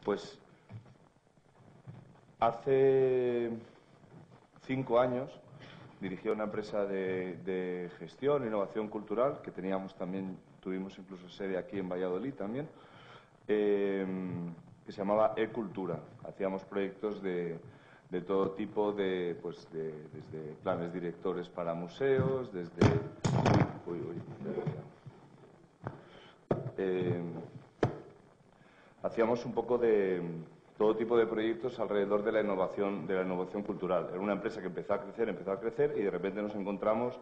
Pues hace 5 años dirigí una empresa de gestión e innovación cultural que tuvimos incluso sede aquí en Valladolid también, que se llamaba E-Cultura. Hacíamos proyectos de todo tipo, desde planes directores para museos, hacíamos un poco de todo tipo de proyectos alrededor de la innovación cultural. Era una empresa que empezó a crecer y de repente nos encontramos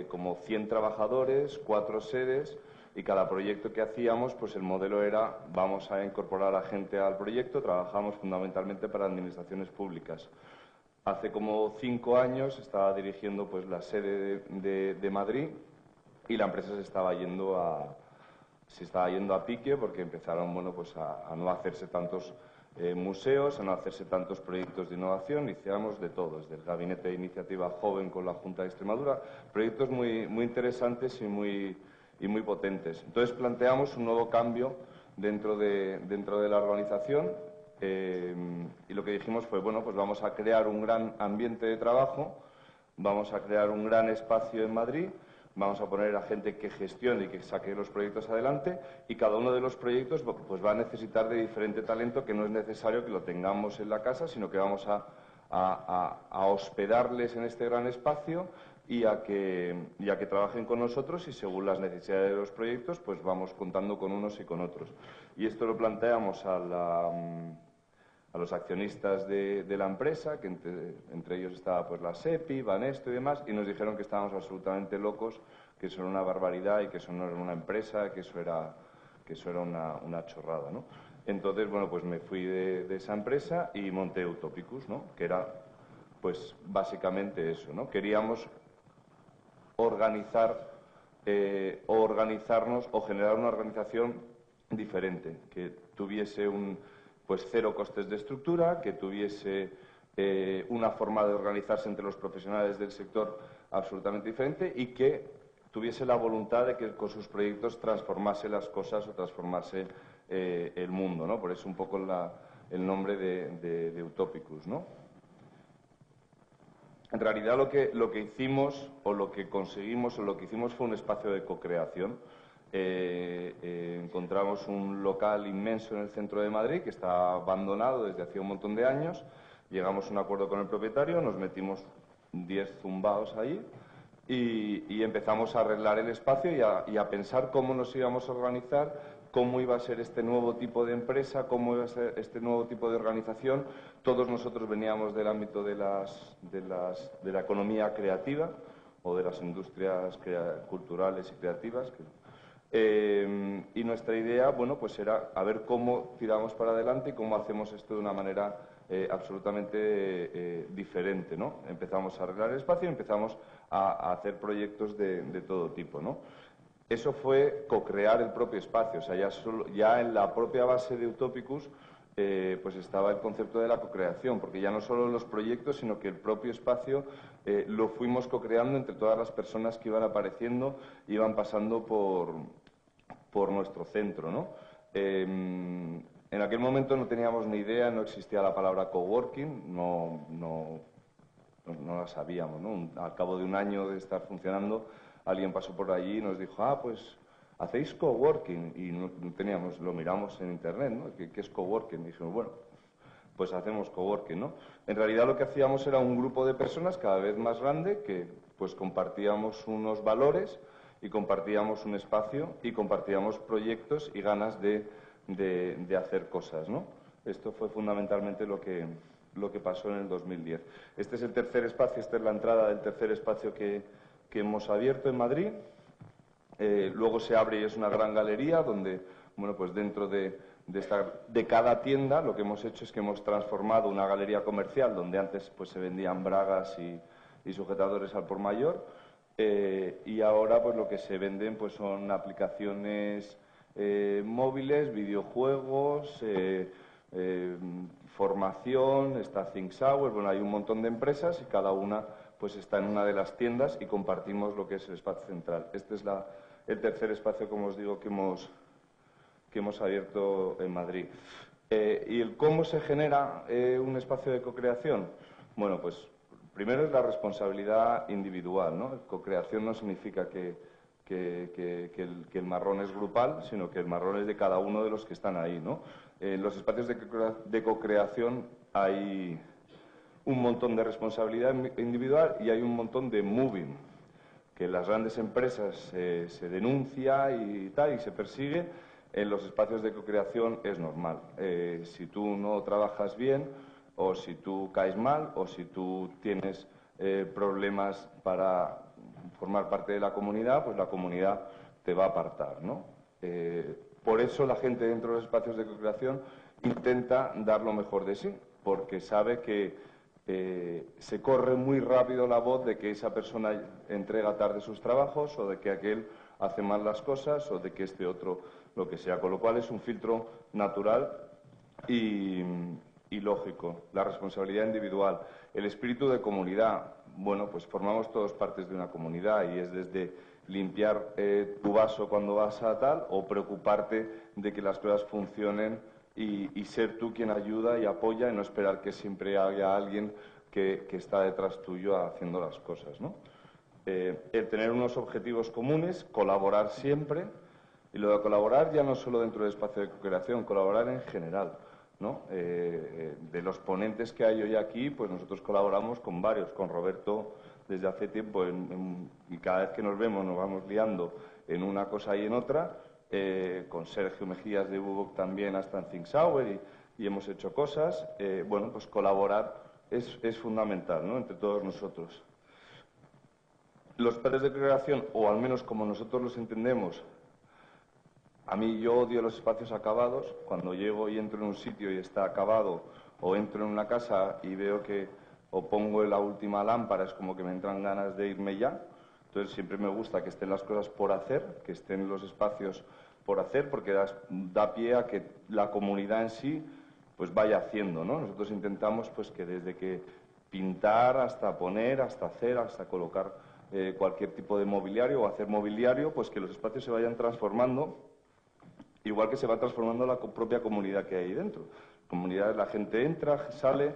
como 100 trabajadores, 4 sedes, y cada proyecto que hacíamos, pues el modelo era: vamos a incorporar a gente al proyecto. Trabajamos fundamentalmente para administraciones públicas. Hace como 5 años estaba dirigiendo pues la sede de Madrid, y la empresa se estaba yendo a pique, porque empezaron a no hacerse tantos museos, a no hacerse tantos proyectos de innovación. Hicimos de todo, desde el Gabinete de Iniciativa Joven con la Junta de Extremadura, proyectos muy interesantes y muy potentes. Entonces planteamos un nuevo cambio dentro de la organización, y lo que dijimos fue: bueno, pues vamos a crear un gran ambiente de trabajo, vamos a crear un gran espacio en Madrid, vamos a poner a gente que gestione y que saque los proyectos adelante, y cada uno de los proyectos pues va a necesitar de diferente talento, que no es necesario que lo tengamos en la casa, sino que vamos a hospedarles en este gran espacio y a que trabajen con nosotros, y según las necesidades de los proyectos pues vamos contando con unos y con otros. Y esto lo planteamos a los accionistas de la empresa, que entre ellos estaba pues la SEPI, Banesto y demás, y nos dijeron que estábamos absolutamente locos, que eso era una barbaridad y que eso no era una empresa, que eso era una chorrada, ¿no? Entonces, bueno, pues me fui de esa empresa y monté Utopicus, ¿no? Que era pues básicamente eso, ¿no? Queríamos organizarnos o generar una organización diferente, que tuviese cero costes de estructura, que tuviese una forma de organizarse entre los profesionales del sector absolutamente diferente, y que tuviese la voluntad de que con sus proyectos transformase las cosas o transformase el mundo, ¿no? Por eso un poco el nombre de Utopicus, ¿no? En realidad lo que hicimos, o lo que conseguimos, o lo que hicimos fue un espacio de co-creación. Encontramos un local inmenso en el centro de Madrid que está abandonado desde hace un montón de años. Llegamos a un acuerdo con el propietario, nos metimos 10 zumbaos allí y empezamos a arreglar el espacio y a pensar cómo nos íbamos a organizar, cómo iba a ser este nuevo tipo de empresa, cómo iba a ser este nuevo tipo de organización. Todos nosotros veníamos del ámbito de la economía creativa o de las industrias culturales y creativas. Y nuestra idea, bueno, pues era a ver cómo tiramos para adelante y cómo hacemos esto de una manera absolutamente diferente, ¿no? Empezamos a arreglar el espacio y empezamos a hacer proyectos de todo tipo, ¿no? Eso fue co-crear el propio espacio. O sea, ya en la propia base de Utopicus pues estaba el concepto de la co-creación, porque ya no solo los proyectos, sino que el propio espacio lo fuimos co-creando entre todas las personas que iban apareciendo, iban pasando por nuestro centro, ¿no? En aquel momento no teníamos ni idea, no existía la palabra coworking, no la sabíamos, ¿no? Al cabo de un año de estar funcionando, alguien pasó por allí y nos dijo: pues hacéis coworking, y no teníamos, lo miramos en internet, ¿no? ¿Qué es coworking? Y dijimos: bueno, pues hacemos coworking, ¿no? En realidad lo que hacíamos era un grupo de personas cada vez más grande que pues compartíamos unos valores y compartíamos un espacio y compartíamos proyectos y ganas de hacer cosas, ¿no? Esto fue fundamentalmente lo que pasó en el 2010. Este es el tercer espacio, esta es la entrada del tercer espacio que hemos abierto en Madrid. Luego se abre y es una gran galería donde, bueno, pues dentro de cada tienda lo que hemos hecho es que hemos transformado una galería comercial donde antes pues se vendían bragas y sujetadores al por mayor, y ahora pues lo que se venden pues son aplicaciones móviles, videojuegos, formación, está Think Hour. Bueno, hay un montón de empresas y cada una pues está en una de las tiendas y compartimos lo que es el espacio central. Este es el tercer espacio, como os digo, que hemos abierto en Madrid. ¿Y el cómo se genera un espacio de cocreación? Bueno, pues primero es la responsabilidad individual, ¿no? Cocreación no significa que el marrón es grupal, sino que el marrón es de cada uno de los que están ahí, ¿no? En los espacios de cocreación hay un montón de responsabilidad individual y hay un montón de moving, que en las grandes empresas se denuncia y tal, y se persigue. En los espacios de cocreación es normal. Si tú no trabajas bien, o si tú caes mal, o si tú tienes problemas para formar parte de la comunidad, pues la comunidad te va a apartar, ¿no? Por eso la gente dentro de los espacios de cocreación intenta dar lo mejor de sí, porque sabe que se corre muy rápido la voz de que esa persona entrega tarde sus trabajos, o de que aquel hace mal las cosas, o de que este otro lo que sea. Con lo cual es un filtro natural y lógico. La responsabilidad individual. El espíritu de comunidad. Bueno, pues formamos todos partes de una comunidad, y es desde limpiar tu vaso cuando vas a tal, o preocuparte de que las cosas funcionen y ser tú quien ayuda y apoya, y no esperar que siempre haya alguien que está detrás tuyo haciendo las cosas, ¿no? El tener unos objetivos comunes, colaborar siempre, y lo de colaborar ya no solo dentro del espacio de cocreación, colaborar en general, ¿no? De los ponentes que hay hoy aquí, pues nosotros colaboramos con varios, con Roberto desde hace tiempo, y cada vez que nos vemos nos vamos liando en una cosa y en otra, con Sergio Mejías de Bubok también hasta en Think Sauer, y hemos hecho cosas. Bueno, pues colaborar es fundamental, ¿no?, entre todos nosotros. Los padres de cocreación, o al menos como nosotros los entendemos, a mí yo odio los espacios acabados. Cuando llego y entro en un sitio y está acabado, o entro en una casa y veo que o pongo la última lámpara, es como que me entran ganas de irme ya. Entonces siempre me gusta que estén las cosas por hacer, que estén los espacios por hacer, porque da pie a que la comunidad en sí pues vaya haciendo, ¿no? Nosotros intentamos pues que desde que pintar hasta poner, hasta hacer, hasta colocar cualquier tipo de mobiliario o hacer mobiliario, pues que los espacios se vayan transformando, igual que se va transformando la propia comunidad que hay ahí dentro. Comunidad, la gente entra, sale,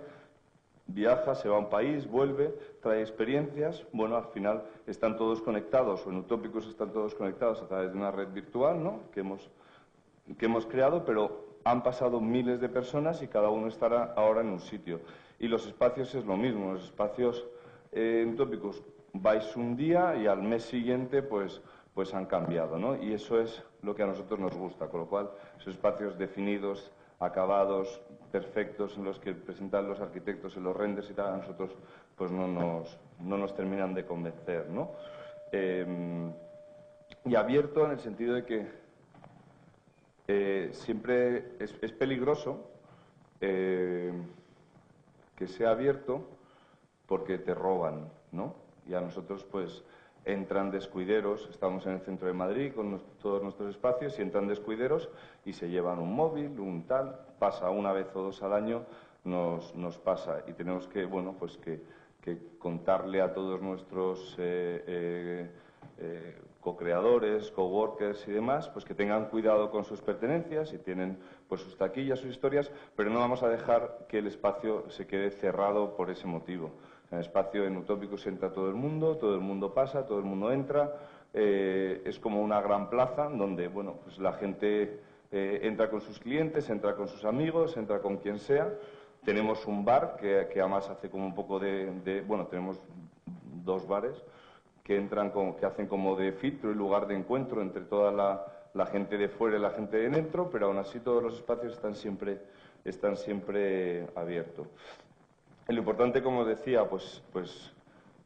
viaja, se va a un país, vuelve, trae experiencias. Bueno, al final están todos conectados, o en Utópicos están todos conectados a través de una red virtual, ¿no?, que hemos creado, pero han pasado miles de personas y cada uno estará ahora en un sitio. Y los espacios es lo mismo. Los espacios en Utópicos vais un día y al mes siguiente pues han cambiado, ¿no? Y eso es lo que a nosotros nos gusta, con lo cual esos espacios definidos, acabados, perfectos, en los que presentan los arquitectos en los renders y tal, a nosotros pues no nos terminan de convencer, ¿no? Y abierto en el sentido de que siempre es peligroso que sea abierto, porque te roban, ¿no? Y a nosotros pues entran descuideros. Estamos en el centro de Madrid con todos nuestros espacios, y entran descuideros y se llevan un móvil, un tal. Pasa una vez o dos al año, nos pasa, y tenemos que, bueno, pues que contarle a todos nuestros co-creadores, coworkers y demás, pues que tengan cuidado con sus pertenencias, y tienen pues sus taquillas, sus historias, pero no vamos a dejar que el espacio se quede cerrado por ese motivo. En el espacio en Utópicos entra todo el mundo pasa, todo el mundo entra. Es como una gran plaza donde, bueno, pues la gente entra con sus clientes, entra con sus amigos, entra con quien sea. Tenemos un bar que además hace como un poco bueno, tenemos dos bares que hacen como de filtro y lugar de encuentro entre toda la gente de fuera y la gente de dentro, pero aún así todos los espacios están siempre abiertos. Lo importante, como decía, pues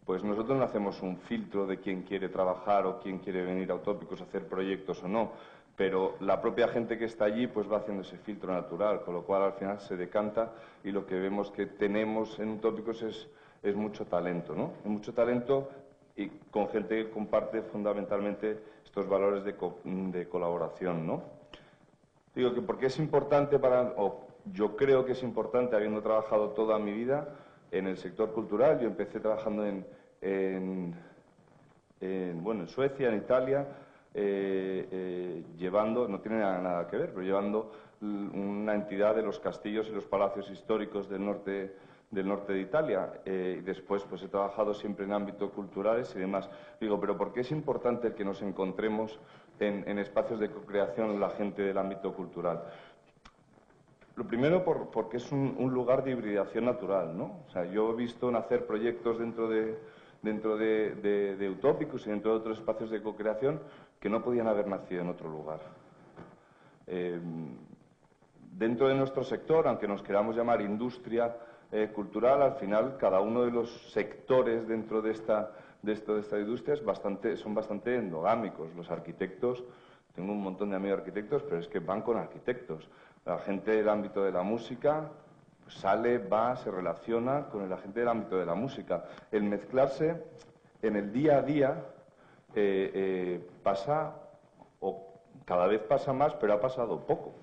nosotros no hacemos un filtro de quién quiere trabajar o quién quiere venir a Utópicos a hacer proyectos o no, pero la propia gente que está allí pues va haciendo ese filtro natural, con lo cual al final se decanta, y lo que vemos que tenemos en Utópicos es mucho talento, ¿no? Mucho talento, y con gente que comparte fundamentalmente estos valores de colaboración, ¿no? Digo que porque es importante yo creo que es importante, habiendo trabajado toda mi vida en el sector cultural. Yo empecé trabajando en Suecia, en Italia, llevando, no tiene nada que ver, pero llevando una entidad de los castillos y los palacios históricos del norte de Italia. Y después pues he trabajado siempre en ámbitos culturales y demás. Digo, pero ¿por qué es importante que nos encontremos en espacios de co-creación la gente del ámbito cultural? Lo primero porque es un lugar de hibridación natural, ¿no? O sea, yo he visto nacer proyectos dentro de Utópicos y dentro de otros espacios de co-creación que no podían haber nacido en otro lugar. Dentro de nuestro sector, aunque nos queramos llamar industria cultural, al final cada uno de los sectores dentro de esta industria son bastante endogámicos. Los arquitectos, tengo un montón de amigos arquitectos, pero es que van con arquitectos. La gente del ámbito de la música pues sale, va, se relaciona con la gente del ámbito de la música. El mezclarse en el día a día pasa, o cada vez pasa más, pero ha pasado poco.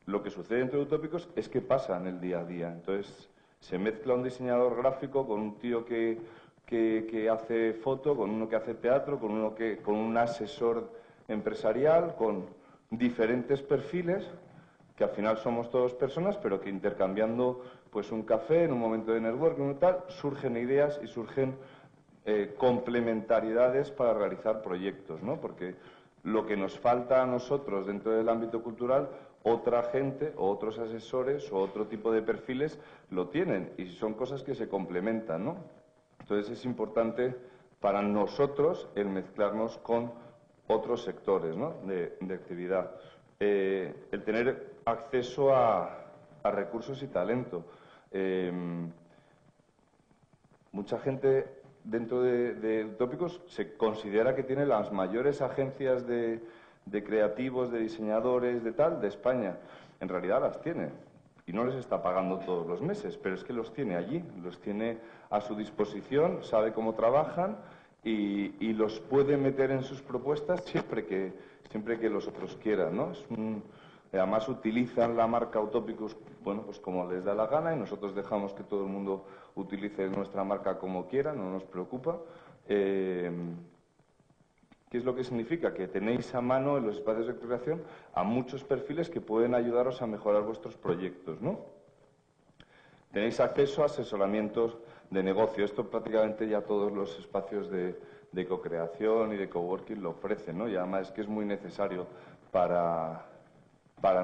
Lo que sucede dentro de Utópicos es que pasa en el día a día. Entonces, se mezcla un diseñador gráfico con un tío que hace foto, con uno que hace teatro, con un asesor empresarial, con diferentes perfiles, que al final somos todos personas, pero que intercambiando pues un café en un momento de networking y tal, surgen ideas y surgen complementariedades para realizar proyectos, ¿no? Porque lo que nos falta a nosotros dentro del ámbito cultural, otra gente o otros asesores o otro tipo de perfiles lo tienen y son cosas que se complementan, ¿no? Entonces es importante para nosotros el mezclarnos con otros sectores, ¿no? de actividad. El tener acceso a recursos y talento. Mucha gente dentro de Utópicos se considera que tiene las mayores agencias de creativos, de diseñadores, de España. En realidad las tiene y no les está pagando todos los meses, pero es que los tiene allí, los tiene a su disposición, sabe cómo trabajan y los puede meter en sus propuestas siempre que los otros quieran, ¿no? Además utilizan la marca Utópicos, bueno, pues como les da la gana y nosotros dejamos que todo el mundo utilice nuestra marca como quiera, no nos preocupa. ¿Qué es lo que significa? Que tenéis a mano en los espacios de creación a muchos perfiles que pueden ayudaros a mejorar vuestros proyectos, ¿no? Tenéis acceso a asesoramientos de negocio. Esto prácticamente ya todos los espacios de co-creación y de coworking lo ofrecen, ¿no? Y además es que es muy necesario para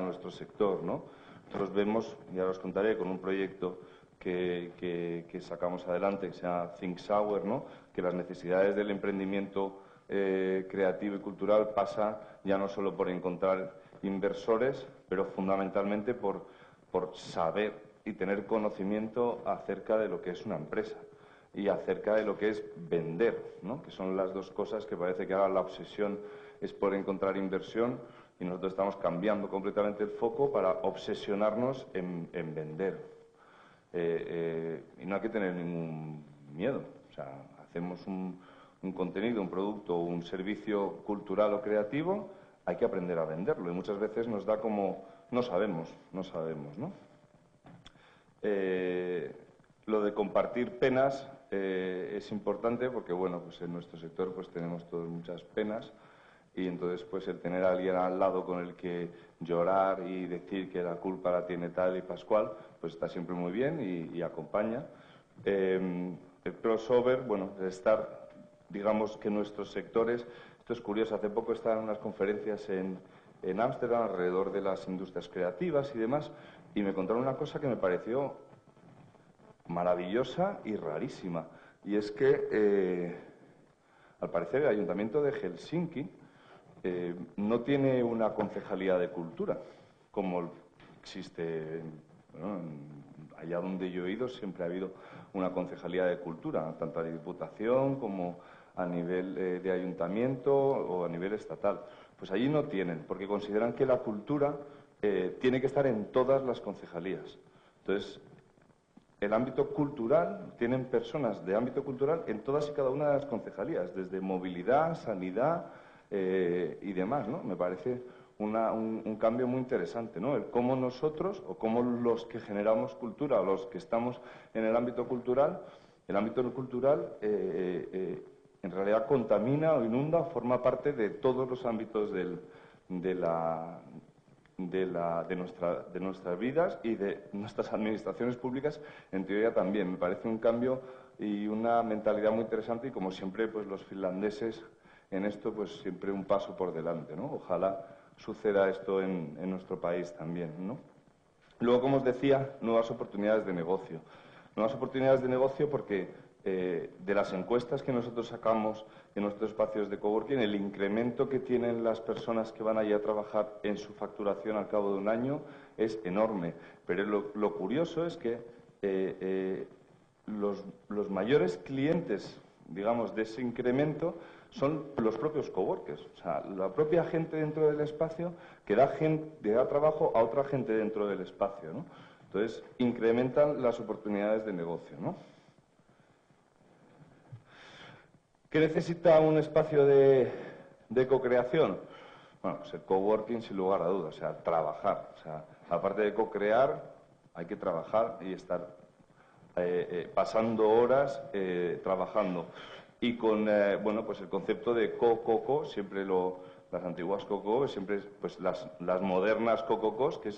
nuestro sector, ¿no? Nosotros vemos, ya os contaré, con un proyecto que sacamos adelante, que se llama Think Sour, ¿no? Que las necesidades del emprendimiento creativo y cultural pasa ya no solo por encontrar inversores, pero fundamentalmente por saber y tener conocimiento acerca de lo que es una empresa y acerca de lo que es vender, ¿no? Que son las dos cosas que parece que ahora la obsesión es por encontrar inversión y nosotros estamos cambiando completamente el foco para obsesionarnos en vender. Y no hay que tener ningún miedo. O sea, hacemos un contenido, un producto, un servicio cultural o creativo, hay que aprender a venderlo. Y muchas veces nos da como, no sabemos, ¿no? Lo de compartir penas es importante porque, bueno, pues en nuestro sector pues tenemos todos muchas penas y entonces pues el tener a alguien al lado con el que llorar y decir que la culpa la tiene tal y pascual, pues está siempre muy bien y acompaña. El crossover, bueno, de estar, digamos que nuestros sectores, esto es curioso, hace poco estaba en unas conferencias en Ámsterdam alrededor de las industrias creativas y demás, y me contaron una cosa que me pareció maravillosa y rarísima, y es que al parecer el Ayuntamiento de Helsinki no tiene una concejalía de cultura, como existe, bueno, allá donde yo he ido siempre ha habido una concejalía de cultura, tanto a Diputación como a nivel de ayuntamiento o a nivel estatal. Pues allí no tienen, porque consideran que la cultura tiene que estar en todas las concejalías. Entonces, el ámbito cultural, tienen personas de ámbito cultural en todas y cada una de las concejalías, desde movilidad, sanidad y demás, ¿no? Me parece un cambio muy interesante, ¿no? El cómo nosotros, o cómo los que generamos cultura, o los que estamos en el ámbito cultural en realidad contamina o inunda o forma parte de todos los ámbitos de nuestras vidas y de nuestras administraciones públicas, en teoría también. Me parece un cambio y una mentalidad muy interesante y, como siempre, pues los finlandeses en esto, pues siempre un paso por delante, ¿no? Ojalá suceda esto en nuestro país también, ¿no? Luego, como os decía, nuevas oportunidades de negocio. Nuevas oportunidades de negocio porque de las encuestas que nosotros sacamos en nuestros espacios de coworking, el incremento que tienen las personas que van allí a trabajar en su facturación al cabo de un año es enorme. Pero lo curioso es que los mayores clientes, digamos, de ese incremento son los propios coworkers. O sea, la propia gente dentro del espacio que da trabajo a otra gente dentro del espacio, ¿no? Entonces, incrementan las oportunidades de negocio, ¿no? ¿Qué necesita un espacio de co-creación? Bueno, pues el coworking, sin lugar a dudas, o sea, trabajar. O sea, aparte de co-crear, hay que trabajar y estar pasando horas trabajando. Y con, bueno, pues el concepto de co-co-co, siempre las antiguas co-co, siempre, pues las modernas co-co-cos, que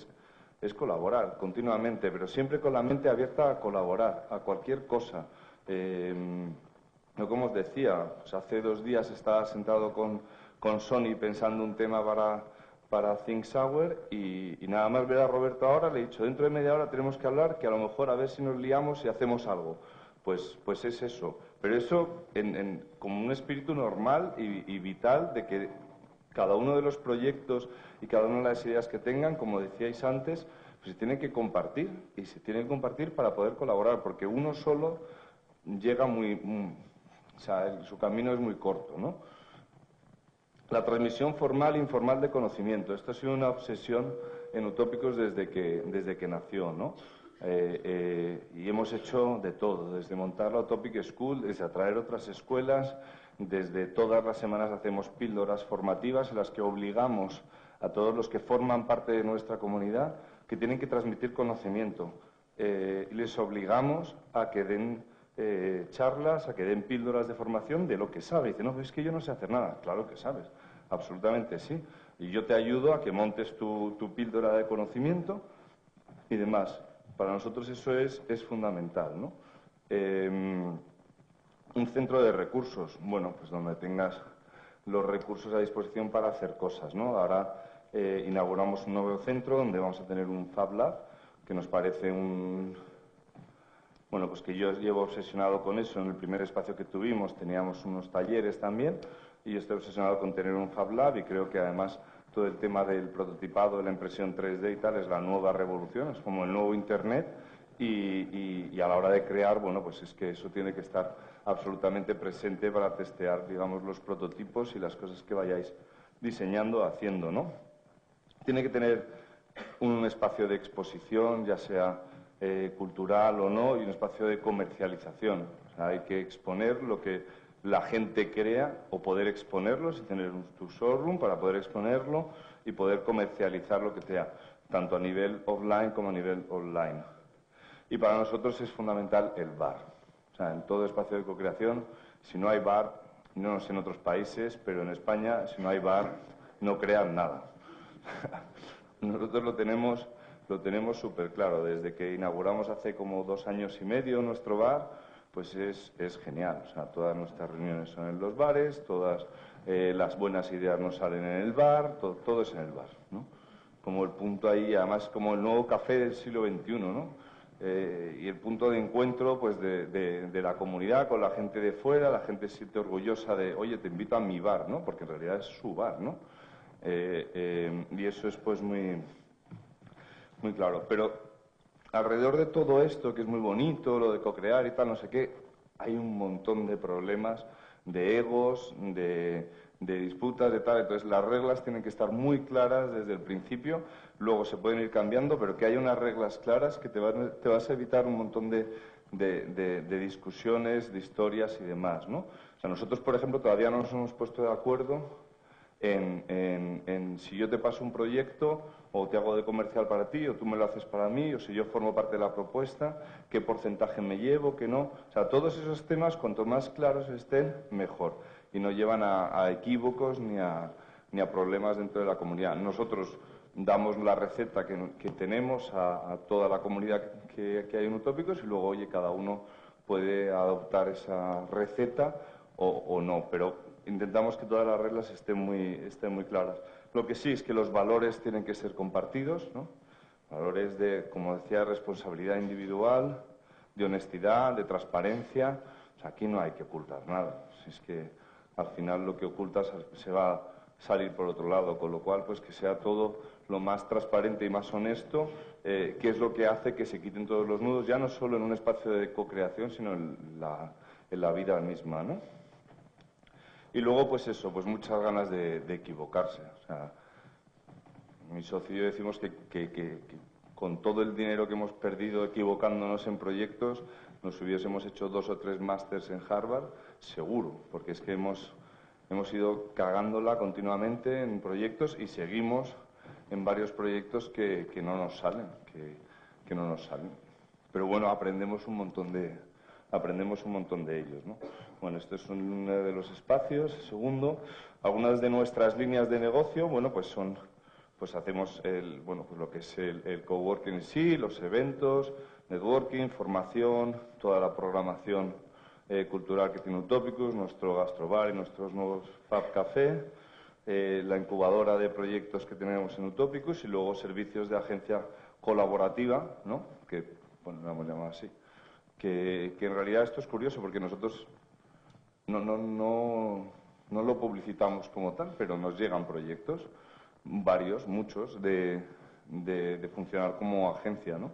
es colaborar continuamente, pero siempre con la mente abierta a colaborar, a cualquier cosa. Como os decía, pues hace 2 días estaba sentado con Sony pensando un tema para Think Sour y nada más ver a Roberto ahora le he dicho, dentro de media hora tenemos que hablar, que a lo mejor a ver si nos liamos y hacemos algo. Pues es eso. Pero eso como un espíritu normal y vital de que cada uno de los proyectos y cada una de las ideas que tengan, como decíais antes, pues se tienen que compartir y se tienen que compartir para poder colaborar, porque uno solo llega o sea, su camino es muy corto, ¿no? La transmisión formal e informal de conocimiento. Esto ha sido una obsesión en Utópicos desde que nació, ¿no? Y hemos hecho de todo, desde montar la Utopic School, desde atraer otras escuelas, desde todas las semanas hacemos píldoras formativas en las que obligamos a todos los que forman parte de nuestra comunidad que tienen que transmitir conocimiento. Y les obligamos a que den charlas, a que den píldoras de formación de lo que sabe. Dice, no, es que yo no sé hacer nada. Claro que sabes, absolutamente sí. Y yo te ayudo a que montes tu píldora de conocimiento y demás. Para nosotros eso es fundamental, ¿no? Un centro de recursos, bueno, pues donde tengas los recursos a disposición para hacer cosas, ¿no? Ahora inauguramos un nuevo centro donde vamos a tener un Fab Lab, que nos parece bueno, pues que yo llevo obsesionado con eso. En el primer espacio que tuvimos teníamos unos talleres también y yo estoy obsesionado con tener un Fab Lab y creo que además todo el tema del prototipado, de la impresión 3D y tal es la nueva revolución, es como el nuevo Internet y a la hora de crear, bueno, pues es que eso tiene que estar absolutamente presente para testear, digamos, los prototipos y las cosas que vayáis diseñando, haciendo, ¿no? Tiene que tener un espacio de exposición, ya sea cultural o no, y un espacio de comercialización. O sea, hay que exponer lo que la gente crea o poder exponerlos y tener tu showroom para poder exponerlo y poder comercializar lo que sea, tanto a nivel offline como a nivel online. Y para nosotros es fundamental el bar. O sea, en todo espacio de co-creación, si no hay bar, no sé en otros países, pero en España, si no hay bar, no crean nada. Nosotros lo tenemos súper claro. Desde que inauguramos hace como 2 años y medio nuestro bar, pues es genial. O sea, todas nuestras reuniones son en los bares, todas las buenas ideas nos salen en el bar, todo es en el bar, ¿no? Como el punto ahí, además como el nuevo café del siglo XXI, ¿no? Y el punto de encuentro pues de la comunidad con la gente de fuera, la gente se siente orgullosa de, oye, te invito a mi bar, ¿no? Porque en realidad es su bar, ¿no? Y eso es pues muy claro. Pero alrededor de todo esto, que es muy bonito, lo de co-crear y tal, no sé qué, hay un montón de problemas, de egos, de disputas, de tal. Entonces, las reglas tienen que estar muy claras desde el principio, luego se pueden ir cambiando, pero que haya unas reglas claras que te vas a evitar un montón de discusiones, de historias y demás, ¿no? O sea, nosotros, por ejemplo, todavía no nos hemos puesto de acuerdo en si yo te paso un proyecto o te hago de comercial para ti o tú me lo haces para mí o si yo formo parte de la propuesta, qué porcentaje me llevo, qué no. O sea, todos esos temas, cuanto más claros estén, mejor. Y no llevan a equívocos ni a problemas dentro de la comunidad. Nosotros damos la receta que tenemos a toda la comunidad que hay en Utópicos y luego, oye, cada uno puede adoptar esa receta o no, pero intentamos que todas las reglas estén muy claras. Lo que sí es que los valores tienen que ser compartidos, ¿no? Valores de, como decía, de responsabilidad individual, de honestidad, de transparencia. O sea, aquí no hay que ocultar nada. Si es que al final lo que ocultas se va a salir por otro lado, con lo cual pues que sea todo lo más transparente y más honesto, que es lo que hace que se quiten todos los nudos, ya no solo en un espacio de co-creación, sino en la vida misma, ¿no? Y luego, pues eso, pues muchas ganas de equivocarse. O sea, mi socio y yo decimos que con todo el dinero que hemos perdido equivocándonos en proyectos, nos hubiésemos hecho 2 o 3 másters en Harvard, seguro, porque es que hemos ido cagándola continuamente en proyectos y seguimos en varios proyectos que no nos salen, que no nos salen. Pero bueno, aprendemos un montón de ellos, ¿no? Bueno, este es uno de los espacios. Segundo, algunas de nuestras líneas de negocio, bueno, pues hacemos pues lo que es el coworking en sí, los eventos, networking, formación, toda la programación cultural que tiene Utópicos, nuestro gastrobar y nuestros nuevos Fab Café, la incubadora de proyectos que tenemos en Utópicos y luego servicios de agencia colaborativa, ¿no? Que, bueno, lo hemos llamado así. Que en realidad esto es curioso porque nosotros no lo publicitamos como tal, pero nos llegan proyectos, varios, muchos, de funcionar como agencia, ¿no?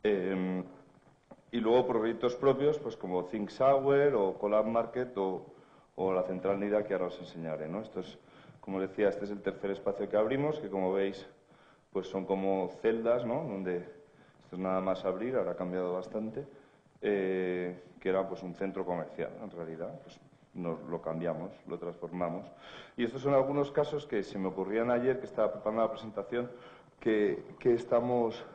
Y luego proyectos propios, pues como Think Sour o Collab Market o la Central Nida, que ahora os enseñaré, ¿no? Esto es, como decía, este es el tercer espacio que abrimos, que como veis, pues son como celdas, ¿no? Donde esto es nada más abrir, ahora ha cambiado bastante. Que era pues un centro comercial, en realidad, pues nos lo cambiamos, lo transformamos. Y estos son algunos casos que se me ocurrían ayer, que estaba preparando la presentación, que estamos,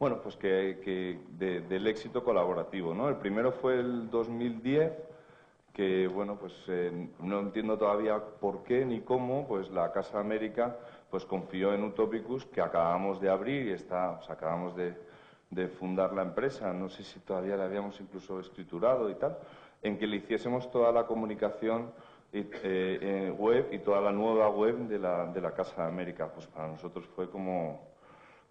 bueno, pues del éxito colaborativo, ¿no? El primero fue el 2010, que, bueno, pues no entiendo todavía por qué ni cómo, pues la Casa América pues confió en Utopicus, que acabamos de abrir y acabamos de fundar la empresa, no sé si todavía la habíamos incluso escriturado y tal, en que le hiciésemos toda la comunicación web y toda la nueva web de la Casa de América. Pues para nosotros fue como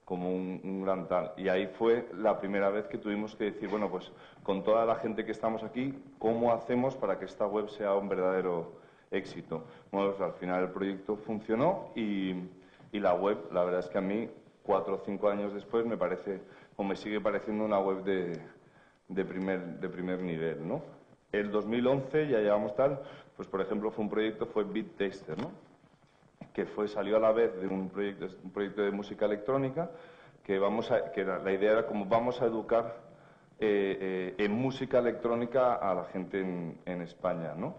un gran tal. Y ahí fue la primera vez que tuvimos que decir, bueno, pues con toda la gente que estamos aquí, ¿cómo hacemos para que esta web sea un verdadero éxito? Bueno, pues al final el proyecto funcionó y la web, la verdad es que a mí, 4 o 5 años después, me parece, o me sigue pareciendo una web de primer nivel, ¿no? El 2011 ya llevamos tal, pues por ejemplo fue Beat Taster, ¿no? Que salió a la vez de un proyecto de música electrónica, la idea era como vamos a educar en música electrónica a la gente en España, ¿no?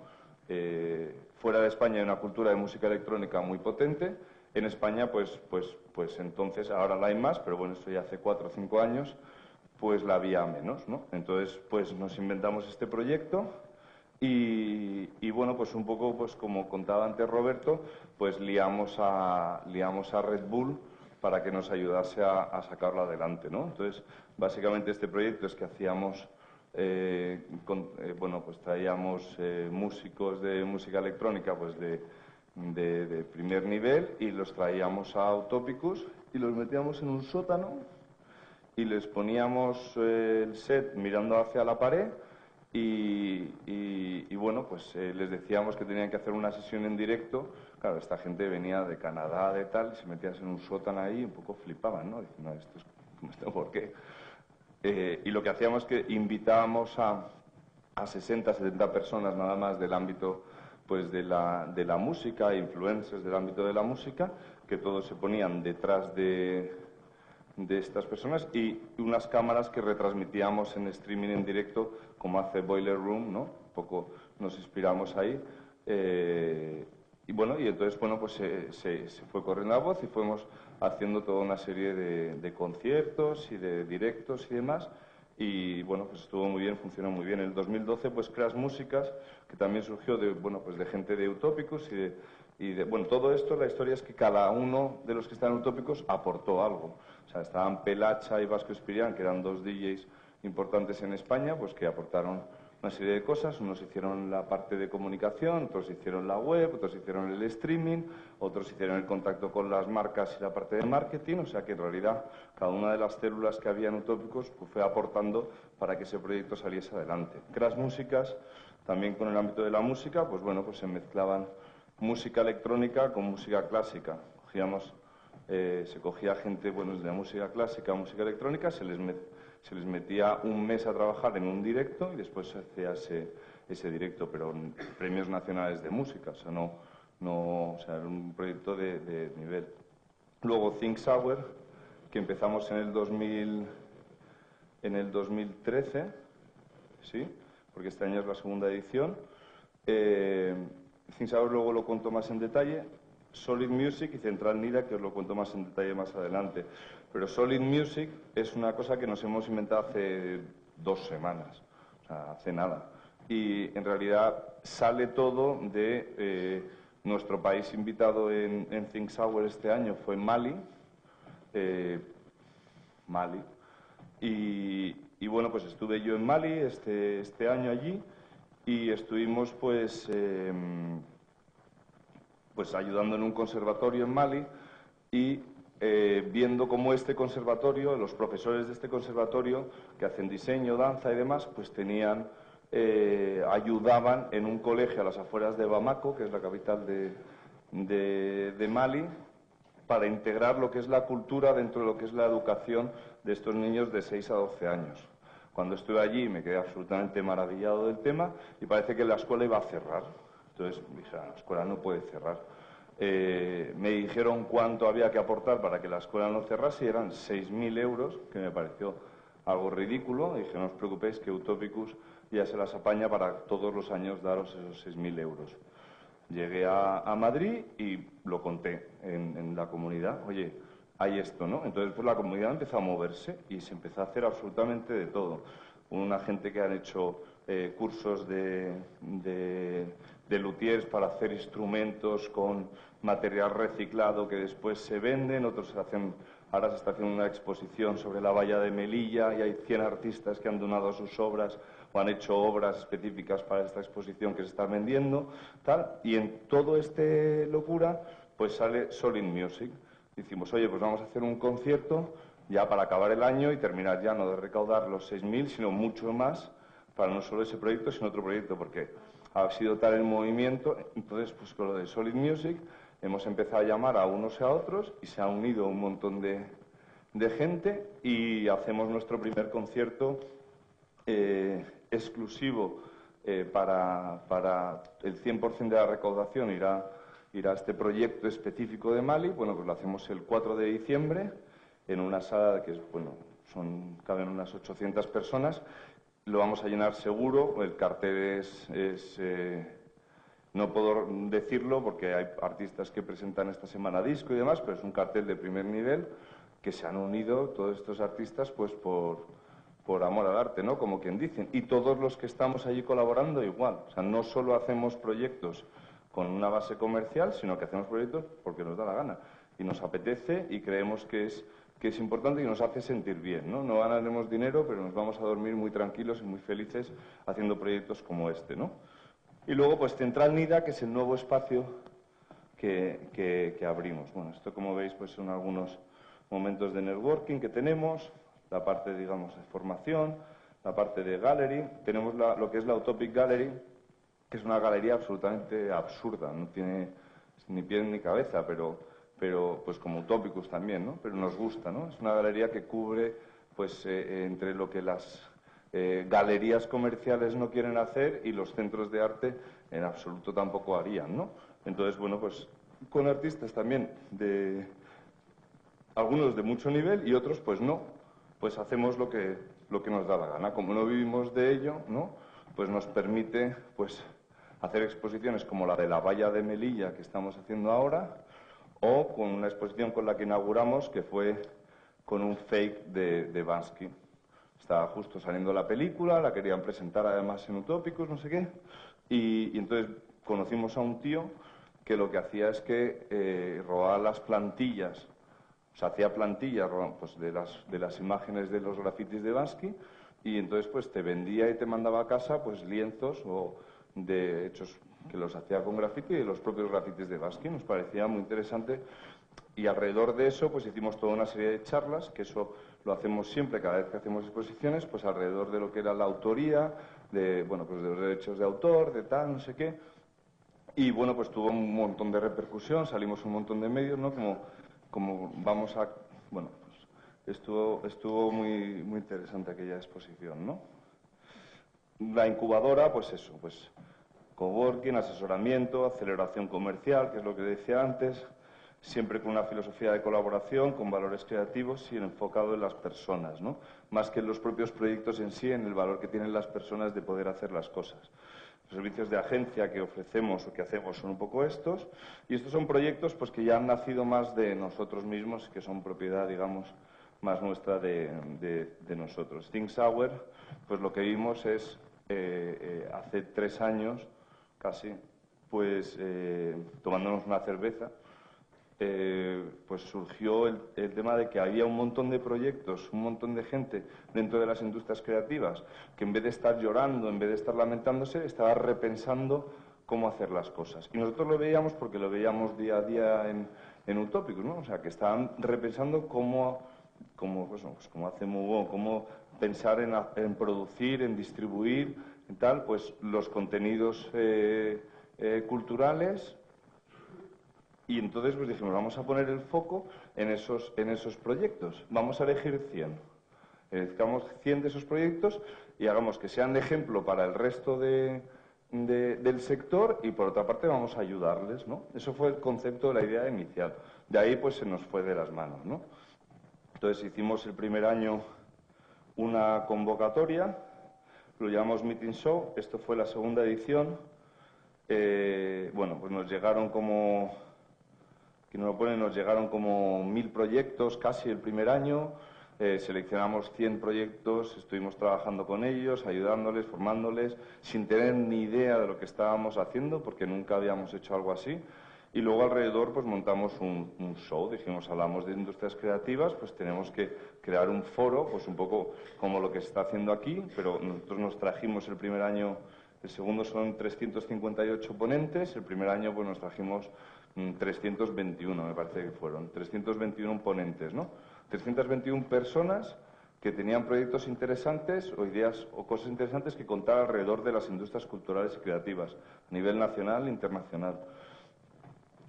Fuera de España hay una cultura de música electrónica muy potente. En España, pues entonces, ahora la hay más, pero bueno, esto ya hace 4 o 5 años, pues la había menos, ¿no? Entonces, pues nos inventamos este proyecto y bueno, pues un poco, pues como contaba antes Roberto, pues liamos a Red Bull para que nos ayudase a sacarlo adelante, ¿no? Entonces, básicamente este proyecto es que hacíamos, bueno, pues traíamos músicos de música electrónica, pues de primer nivel y los traíamos a Utopicus y los metíamos en un sótano y les poníamos el set mirando hacia la pared y bueno, pues les decíamos que tenían que hacer una sesión en directo. Claro, esta gente venía de Canadá, de tal, y se metían en un sótano ahí y un poco flipaban, ¿no? Diciendo, ¿esto por qué? Y lo que hacíamos es que invitábamos a 60, 70 personas nada más del ámbito pues de la música, influencers del ámbito de la música, que todos se ponían detrás de estas personas y unas cámaras que retransmitíamos en streaming en directo, como hace Boiler Room, ¿no? Un poco nos inspiramos ahí. y bueno, y entonces, bueno, pues se fue corriendo la voz y fuimos haciendo toda una serie de conciertos y de directos y demás. Y bueno, pues estuvo muy bien, funcionó muy bien. En el 2012, pues Crash Músicas, que también surgió de, bueno, pues de gente de Utópicos bueno, todo esto, la historia es que cada uno de los que están en Utópicos aportó algo. O sea, estaban Pelacha y Vasco Espirián, que eran dos DJs importantes en España, pues que aportaron una serie de cosas. Unos hicieron la parte de comunicación, otros hicieron la web, otros hicieron el streaming, otros hicieron el contacto con las marcas y la parte de marketing. O sea que en realidad cada una de las células que había en Utópicos pues, fue aportando para que ese proyecto saliese adelante. Crash Músicas, también con el ámbito de la música, pues bueno, pues se mezclaban música electrónica con música clásica. Se cogía gente, bueno, de la música clásica a música electrónica, se les metía un mes a trabajar en un directo y después se hacía ese directo, pero en premios nacionales de música, o sea, o sea, era un proyecto de nivel. Luego Think Sour, que empezamos en el 2013, ¿sí? Porque este año es la segunda edición. Think Sour luego lo cuento más en detalle. Solid Music y Central Nida, que os lo cuento más en detalle más adelante. Pero Solid Music es una cosa que nos hemos inventado hace 2 semanas, o sea, hace nada. Y en realidad sale todo de nuestro país invitado en Think Sour este año, fue Mali. Y bueno, pues estuve yo en Mali este año allí y estuvimos pues ayudando en un conservatorio en Mali y viendo cómo este conservatorio, los profesores de este conservatorio que hacen diseño, danza y demás, pues ayudaban en un colegio a las afueras de Bamako, que es la capital de Mali, para integrar lo que es la cultura dentro de lo que es la educación de estos niños de 6 a 12 años. Cuando estuve allí me quedé absolutamente maravillado del tema y parece que la escuela iba a cerrar. Entonces dije, la escuela no puede cerrar. Me dijeron cuánto había que aportar para que la escuela no cerrase y eran 6.000 euros, que me pareció algo ridículo. Y dije, no os preocupéis que Utopicus ya se las apaña para todos los años daros esos 6.000 euros. Llegué a Madrid y lo conté en la comunidad. Oye, hay esto, ¿no? Entonces pues la comunidad empezó a moverse y se empezó a hacer absolutamente de todo. Una gente que han hecho cursos de luthiers para hacer instrumentos con material reciclado que después se venden, ahora se está haciendo una exposición sobre la valla de Melilla y hay 100 artistas que han donado sus obras o han hecho obras específicas para esta exposición que se está vendiendo, tal, y en todo este locura pues sale Solid Music. Decimos, oye, pues vamos a hacer un concierto ya para acabar el año y terminar ya no de recaudar los 6.000, sino mucho más para no solo ese proyecto, sino otro proyecto, porque ha sido tal el movimiento. Entonces, pues con lo de Solid Music hemos empezado a llamar a unos y a otros y se ha unido un montón de gente y hacemos nuestro primer concierto exclusivo para el 100% de la recaudación irá a este proyecto específico de Mali. Bueno, pues lo hacemos el 4 de diciembre en una sala que caben unas 800 personas. Lo vamos a llenar seguro. El cartel no puedo decirlo porque hay artistas que presentan esta semana disco y demás, pero es un cartel de primer nivel que se han unido todos estos artistas pues por amor al arte, ¿no? Como quien dicen. Y todos los que estamos allí colaborando igual. O sea, no solo hacemos proyectos con una base comercial, sino que hacemos proyectos porque nos da la gana. Y nos apetece y creemos que es importante y nos hace sentir bien, ¿no? No ganaremos dinero, pero nos vamos a dormir muy tranquilos y muy felices haciendo proyectos como este, ¿no? Y luego, pues Central Nida, que es el nuevo espacio que abrimos. Bueno, esto, como veis, pues son algunos momentos de networking que tenemos, la parte, digamos, de formación, la parte de gallery. Tenemos lo que es la Utopic Gallery, que es una galería absolutamente absurda, no tiene ni pie ni cabeza, pero pues como Utopicus también, ¿no? Pero nos gusta, ¿no? Es una galería que cubre pues entre lo que las galerías comerciales no quieren hacer y los centros de arte en absoluto tampoco harían, ¿no? Entonces, bueno, pues con artistas también algunos de mucho nivel y otros pues no, pues hacemos lo que nos da la gana. Como no vivimos de ello, ¿no? Pues nos permite pues hacer exposiciones como la de la valla de Melilla que estamos haciendo ahora, o con una exposición con la que inauguramos, que fue con un fake de Bansky. Estaba justo saliendo la película, la querían presentar además en Utópicos, no sé qué, y entonces conocimos a un tío que lo que hacía es que robaba las plantillas, o sea, hacía plantillas pues, de las imágenes de los grafitis de Bansky, y entonces pues te vendía y te mandaba a casa pues lienzos o de hechos que los hacía con grafiti y de los propios grafitis de Bansky. Nos parecía muy interesante y alrededor de eso pues hicimos toda una serie de charlas, que eso lo hacemos siempre cada vez que hacemos exposiciones, pues alrededor de lo que era la autoría, de, bueno, pues de los derechos de autor, de tal, no sé qué. Y bueno, pues tuvo un montón de repercusión, salimos un montón de medios, ¿no? Como vamos a... Bueno, pues estuvo muy interesante aquella exposición, ¿no? La incubadora, pues eso, pues coworking, asesoramiento, aceleración comercial, que es lo que decía antes, siempre con una filosofía de colaboración, con valores creativos y enfocado en las personas, ¿no? Más que en los propios proyectos en sí, en el valor que tienen las personas de poder hacer las cosas. Los servicios de agencia que ofrecemos o que hacemos son un poco estos, y estos son proyectos pues, que ya han nacido más de nosotros mismos, que son propiedad, digamos, más nuestra de nosotros. Think Hour, pues lo que vimos es, hace 3 años, casi, pues tomándonos una cerveza, pues surgió el tema de que había un montón de proyectos, un montón de gente dentro de las industrias creativas que en vez de estar llorando, en vez de estar lamentándose, estaba repensando cómo hacer las cosas. Y nosotros lo veíamos porque lo veíamos día a día en Utópicos, ¿no? O sea, que estaban repensando cómo hace Mugo, cómo pensar en producir, en distribuir, en tal, pues los contenidos culturales. Y entonces pues dijimos, vamos a poner el foco en esos proyectos. Vamos a elegir 100. Elegamos 100 de esos proyectos y hagamos que sean de ejemplo para el resto del sector, y por otra parte vamos a ayudarles, ¿no? Eso fue el concepto de la idea inicial. De ahí pues se nos fue de las manos, ¿no? Entonces hicimos el primer año una convocatoria, lo llamamos Meeting Show. Esto fue la segunda edición. Bueno, pues nos llegaron como... nos llegaron como 1000 proyectos casi el primer año, seleccionamos 100 proyectos, estuvimos trabajando con ellos, ayudándoles, formándoles, sin tener ni idea de lo que estábamos haciendo, porque nunca habíamos hecho algo así. Y luego alrededor pues montamos un show, dijimos, hablamos de industrias creativas, pues tenemos que crear un foro, pues un poco como lo que se está haciendo aquí, pero nosotros nos trajimos el primer año, el segundo son 358 ponentes, el primer año pues nos trajimos 321, me parece que fueron, 321 ponentes, ¿no? 321 personas que tenían proyectos interesantes o ideas o cosas interesantes que contar alrededor de las industrias culturales y creativas, a nivel nacional e internacional.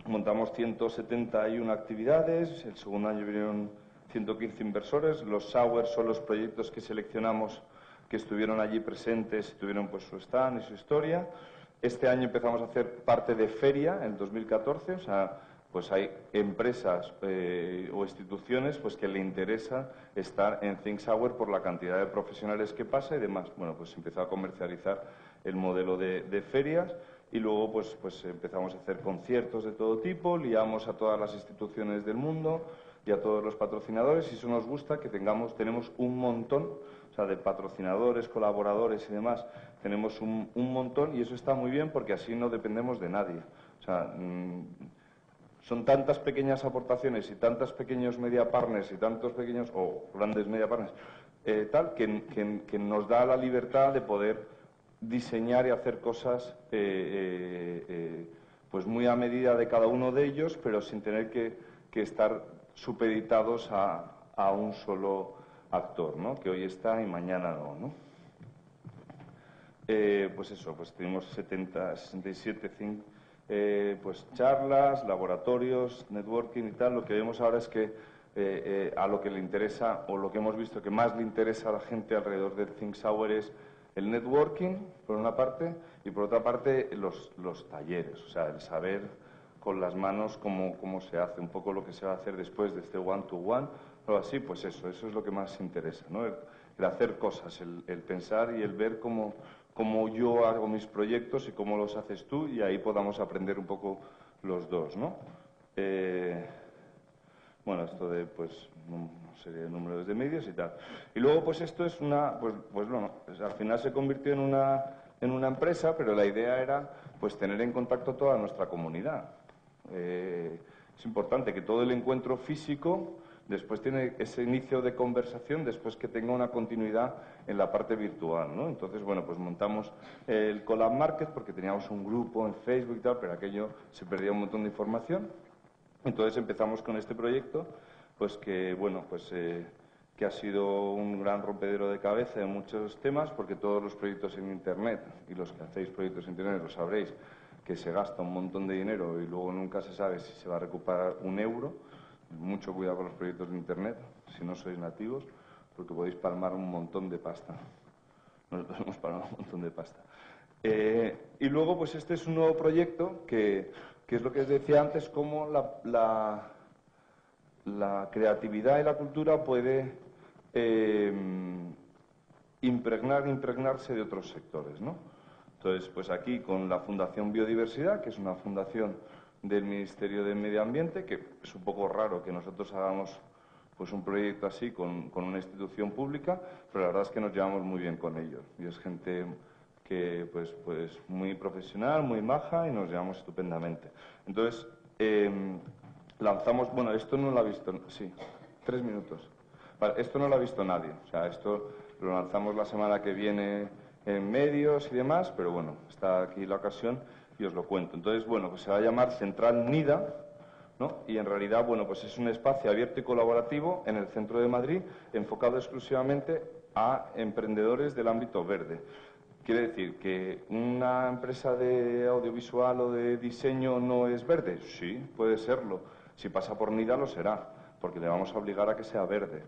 Montamos 171 actividades, el segundo año vinieron 115 inversores, los Showers son los proyectos que seleccionamos que estuvieron allí presentes, tuvieron pues su stand y su historia. Este año empezamos a hacer parte de feria, en 2014, o sea, pues hay empresas o instituciones pues que le interesa estar en Think Hour por la cantidad de profesionales que pasa y demás. Bueno, pues empezó a comercializar el modelo de ferias. Y luego pues empezamos a hacer conciertos de todo tipo, liamos a todas las instituciones del mundo y a todos los patrocinadores, y eso nos gusta, que tenemos un montón, o sea, de patrocinadores, colaboradores y demás, tenemos un montón, y eso está muy bien porque así no dependemos de nadie. O sea, son tantas pequeñas aportaciones y tantos pequeños media partners y tantos pequeños o grandes media partners, que nos da la libertad de poder diseñar y hacer cosas pues muy a medida de cada uno de ellos, pero sin tener que estar supeditados a un solo actor, ¿no? Que hoy está y mañana no. Pues eso, pues tuvimos 67 pues charlas, laboratorios, networking y tal. Lo que vemos ahora es que a lo que le interesa, o lo que hemos visto que más le interesa a la gente alrededor del Think Hour es el networking, por una parte, y por otra parte los talleres, o sea, el saber con las manos cómo se hace, un poco lo que se va a hacer después de este one-to-one, o así, pues eso es lo que más interesa, ¿no? El hacer cosas, el pensar y el ver cómo cómo yo hago mis proyectos y cómo los haces tú, y ahí podamos aprender un poco los dos, ¿no? Bueno, esto de, pues, una serie de números de medios y tal. Y luego, pues, esto es una, pues bueno, pues, al final se convirtió en una empresa, pero la idea era, pues, tener en contacto toda nuestra comunidad. Es importante que todo el encuentro físico después tiene ese inicio de conversación, después que tenga una continuidad en la parte virtual, ¿no? Entonces, bueno, pues montamos el Collab Market porque teníamos un grupo en Facebook y tal, pero aquello se perdía un montón de información. Entonces empezamos con este proyecto, pues que, bueno, pues que ha sido un gran rompedero de cabeza en muchos temas, porque todos los proyectos en Internet, y los que hacéis proyectos en Internet lo sabréis, que se gasta un montón de dinero y luego nunca se sabe si se va a recuperar un euro. Mucho cuidado con los proyectos de Internet, si no sois nativos, porque podéis palmar un montón de pasta. Nosotros hemos palmado un montón de pasta. Y luego, pues este es un nuevo proyecto que es lo que os decía antes, cómo la creatividad y la cultura puede impregnarse de otros sectores, ¿no? Entonces, pues aquí con la Fundación Biodiversidad, que es una fundación del Ministerio de Medio Ambiente, que es un poco raro que nosotros hagamos pues un proyecto así con una institución pública, pero la verdad es que nos llevamos muy bien con ellos. Y es gente que pues muy profesional, muy maja, y nos llevamos estupendamente. Entonces, lanzamos, bueno, esto no lo ha visto, sí, 3 minutos. Vale, esto no lo ha visto nadie, o sea, esto lo lanzamos la semana que viene en medios y demás, pero bueno, está aquí la ocasión y os lo cuento. Entonces, bueno, pues se va a llamar Central Nida, ¿no? Y en realidad, bueno, pues es un espacio abierto y colaborativo en el centro de Madrid, enfocado exclusivamente a emprendedores del ámbito verde. ¿Quiere decir que una empresa de audiovisual o de diseño no es verde? Sí, puede serlo. Si pasa por Nida lo será, porque le vamos a obligar a que sea verde,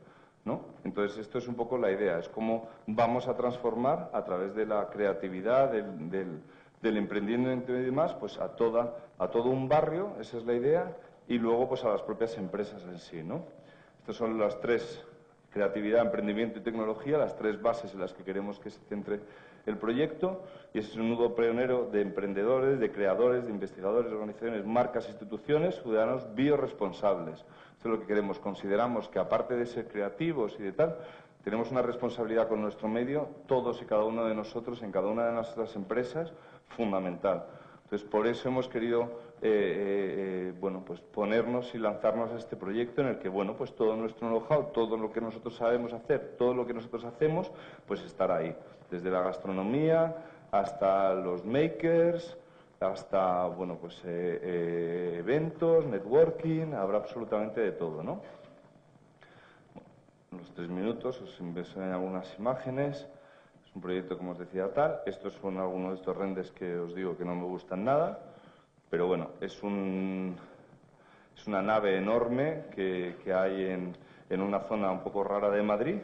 ¿no? Entonces, esto es un poco la idea, es cómo vamos a transformar a través de la creatividad, del emprendimiento y demás, pues a todo un barrio, esa es la idea, y luego pues a las propias empresas en sí, ¿no? Estas son las 3, creatividad, emprendimiento y tecnología, las 3 bases en las que queremos que se centre el proyecto, y ese es un nudo pionero de emprendedores, de creadores, de investigadores, organizaciones, marcas, instituciones, ciudadanos bioresponsables. Esto es lo que queremos. Consideramos que aparte de ser creativos y de tal, tenemos una responsabilidad con nuestro medio, todos y cada uno de nosotros, en cada una de nuestras empresas, fundamental. Entonces, por eso hemos querido bueno, pues ponernos y lanzarnos a este proyecto en el que, bueno, pues todo nuestro know-how, todo lo que nosotros sabemos hacer, todo lo que nosotros hacemos, pues estará ahí. Desde la gastronomía hasta los makers, hasta, bueno, pues eventos, networking, habrá absolutamente de todo, ¿no? En los 3 minutos os enseño algunas imágenes. Es un proyecto, como os decía, tal. Estos son algunos de estos renders que os digo que no me gustan nada. Pero bueno, es una nave enorme que hay en una zona un poco rara de Madrid,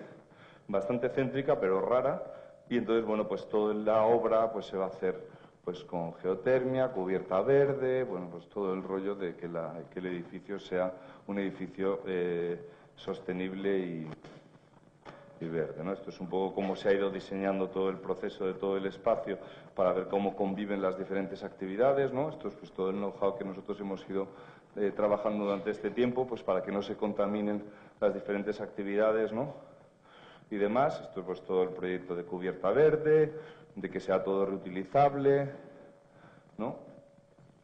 bastante céntrica, pero rara. Y entonces, bueno, pues toda la obra pues se va a hacer pues con geotermia, cubierta verde, bueno, pues todo el rollo de que el edificio sea un edificio sostenible y verde, ¿no? Esto es un poco cómo se ha ido diseñando todo el proceso de todo el espacio para ver cómo conviven las diferentes actividades, ¿no? Esto es pues todo el know-how que nosotros hemos ido trabajando durante este tiempo, pues para que no se contaminen las diferentes actividades, ¿no? Y demás. Esto es pues todo el proyecto de cubierta verde, de que sea todo reutilizable, ¿no?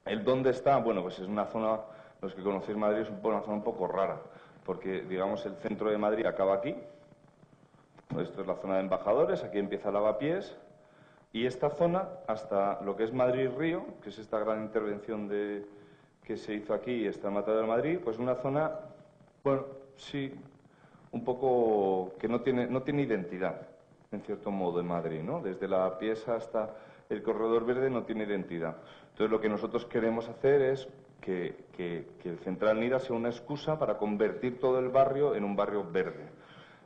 ¿El dónde está? Bueno, pues es una zona, los que conocéis Madrid, es una zona un poco rara, porque, digamos, el centro de Madrid acaba aquí. Esto es la zona de embajadores, aquí empieza Lavapiés, y esta zona, hasta lo que es Madrid-Río, que es esta gran intervención que se hizo aquí, esta Matadero de Madrid, pues una zona, bueno, sí, un poco que no tiene identidad, en cierto modo, en Madrid, ¿no? Desde Lavapiés hasta el Corredor Verde no tiene identidad. Entonces, lo que nosotros queremos hacer es que el Central Nida sea una excusa para convertir todo el barrio en un barrio verde.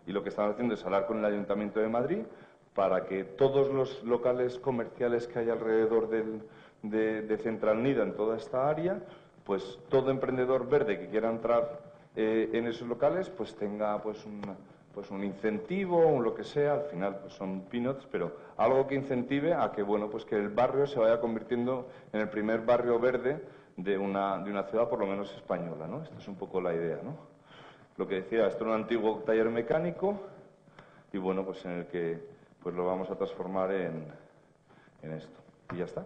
Y lo que estamos haciendo es hablar con el Ayuntamiento de Madrid para que todos los locales comerciales que hay alrededor de Central Nida, en toda esta área, pues todo emprendedor verde que quiera entrar en esos locales, pues tenga pues pues un incentivo, un lo que sea, al final pues son peanuts, pero algo que incentive a que, bueno, pues que el barrio se vaya convirtiendo en el primer barrio verde de una ciudad, por lo menos española, ¿no? Esta es un poco la idea, ¿no? Lo que decía, esto era un antiguo taller mecánico y, bueno, pues en el que pues lo vamos a transformar en esto. Y ya está.